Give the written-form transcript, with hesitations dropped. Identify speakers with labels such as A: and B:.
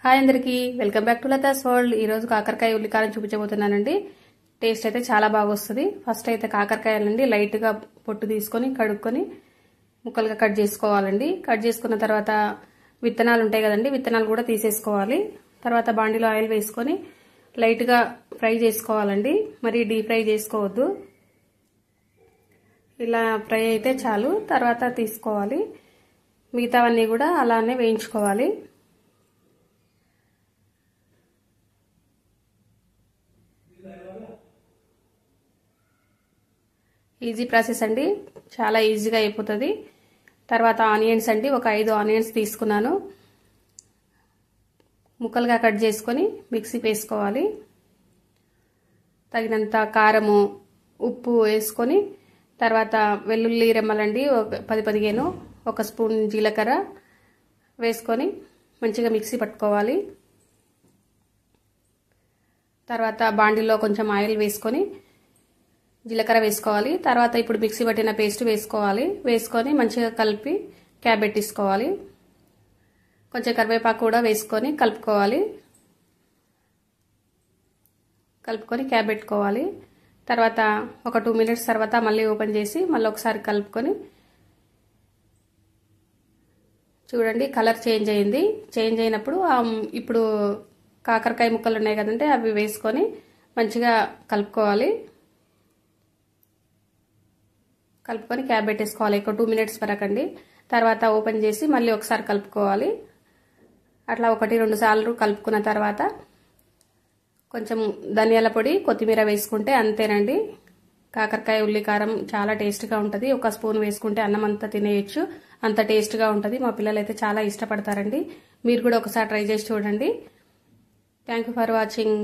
A: Hi అందరికీ welcome back to Latha's world. ఈ రోజు కాకరకాయ ఉల్లికారం చూపించబోతున్నానండి। టేస్ట్ అయితే చాలా బాగా వస్తుంది। ఫస్ట్ అయితే కాకరకాయలండి లైట్ గా పొట్టు తీసుకొని కడుక్కొని ముక్కలుగా కట్ చేసుకోవాలండి। కట్ చేసుకున్న తర్వాత విత్తనాలు ఉంటాయి కదండి, విత్తనాలు కూడా తీసేసుకోవాలి। తర్వాత బాండిలో ఆయిల్ వేసుకొని లైట్ గా ఫ్రై చేసుకోవాలండి, మరి డీప్ ఫ్రై చేసుకోవద్దు। ఇలా ఫ్రై అయితే చాలు, తర్వాత తీసుకోవాలి। మిగతావన్నీ కూడా అలానే వేయించుకోవాలి। ఈజీ ప్రాసెస్ అండి, చాలా ఈజీగా అయిపోతుంది। తర్వాత ఆనియన్స్ అండి, ఒక 5 ఆనియన్స్ తీసుకున్నాను, ముక్కలుగా కట్ చేసుకొని మిక్సీ వేసుకోవాలి। తగినంత కారము ఉప్పు వేసుకొని తర్వాత వెల్లుల్లి రెమ్మలండి 10-15, 1 స్పూన్ జీలకర్ర వేసుకొని మంచిగా మిక్సీ పట్టుకోవాలి। తర్వాత బాండిలో కొంచెం ఆయిల్ వేసుకొని జీలకర్ర వేసుకోవాలి। తర్వాత ఇప్పుడు మిక్సీ పట్టిన పేస్ట్ వేసుకోవాలి। వేసుకొని మంచిగా కలిపి క్యాప్ పెట్టేసుకోవాలి। కొంచెం కరివేపాకు కూడా వేసుకొని కలుపుకోవాలి। కలుపుకొని క్యాప్ పెట్టుకోవాలి। తర్వాత ఒక 2 మినిట్స్ తర్వాత మళ్ళీ ఓపెన్ చేసి మళ్ళీ ఒకసారి కలుపుకొని చూడండి, కలర్ చేంజ్ అయింది। చేంజ్ అయినప్పుడు ఇప్పుడు కాకరకాయ ముక్కలు ఉన్నాయి కదంటే అవి వేసుకొని మంచిగా కలుపుకోవాలి। కలుపుకొని క్యాప్ పెట్టేసుకోవాలి ఒక 2 మినిట్స్ వరకు అండి। తర్వాత ఓపెన్ చేసి మళ్ళీ ఒకసారి కలుపుకోవాలి। అట్లా 1-2 సార్లు కలుపుకున్న తర్వాత కొంచెం ధనియాల పొడి కొత్తిమీర వేసుకుంటే అంతేనండి। కాకరకాయ ఉల్లికారం చాలా టేస్ట్గా ఉంటుంది। 1 స్పూన్ వేసుకుంటే అన్నం అంతా తినేయచ్చు, అంత టేస్ట్గా ఉంటుంది। మా పిల్లలు అయితే చాలా ఇష్టపడతారండి। మీరు కూడా ఒకసారి ట్రై చేసి చూడండి। Thank you for watching.